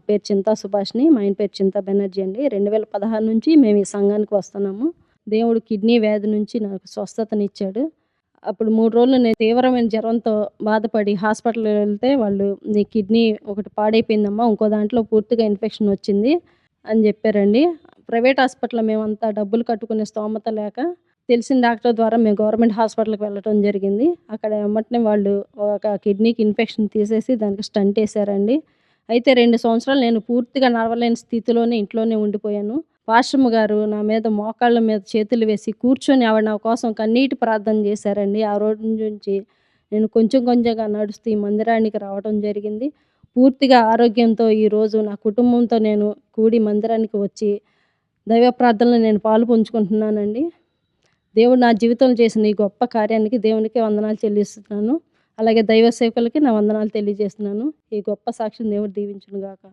పేరు చింతా సుభాష్‌ని. మా ఆయన పేరు చింతా బెనర్జీ అండి. 2016 నుంచి మేము ఈ సంఘానికి వస్తున్నాము. దేవుడు కిడ్నీ వ్యాధి నుంచి నాకు స్వస్థతనిచ్చాడు. అప్పుడు 3 రోజులు నేను తీవ్రమైన జ్వరంతో బాధపడి హాస్పిటల్‌కి వెళ్తే వాళ్ళు "నీ కిడ్నీ ఒకటి పాడైపోయిందమ్మా. ఇంకో దాంట్లో పూర్తిగా ఇన్ఫెక్షన్ వచ్చింది" అని చెప్పారండి. ప్రైవేట్ హాస్పిటల్‌లో మేమంతా డబ్బులు కట్టుకునే స్తోమత లేక తెలిసిన డాక్టర్ ద్వారా మేము గవర్నమెంట్ హాస్పిటల్‌కి వెళ్ళటం జరిగింది. అక్కడ ఎమ్మటనే వాళ్ళు ఒక కిడ్నీకి ఇన్ఫెక్షన్ తీసేసి దానికి స్టంట్ ఏసారండి. అయితే 2 సంవత్సరాలు నేను పూర్తిగా నడవలేని స్థితిలోనే ఇంట్లోనే ఉండిపోయాను. పాస్టరమ్మ గారు నా మీద మోకాళ్ళ మీద చేతులు వేసి కూర్చొని ఆవిడ నా కోసం కన్నీటి ప్రార్థన చేశారండి. ఆ రోజు నుంచి నేను కొంచెం కొంచెంగా నడుస్తూ ఈ మందిరానికి రావడం జరిగింది. పూర్తిగా ఆరోగ్యంతో ఈరోజు నా కుటుంబంతో నేను కూడి మందిరానికి వచ్చి దైవ ప్రార్థనలో నేను పాలు పంచుకుంటున్నానండి. దేవుడు నా జీవితంలో చేసిన ఈ గొప్ప కార్యానికి దేవునికే వందనాలు చెల్లిస్తున్నాను. అలాగే దైవ సేవకులకి నా వందనాలు తెలియజేస్తున్నాను. ఈ గొప్ప సాక్ష్యం దేవుడు దీవించును గాక.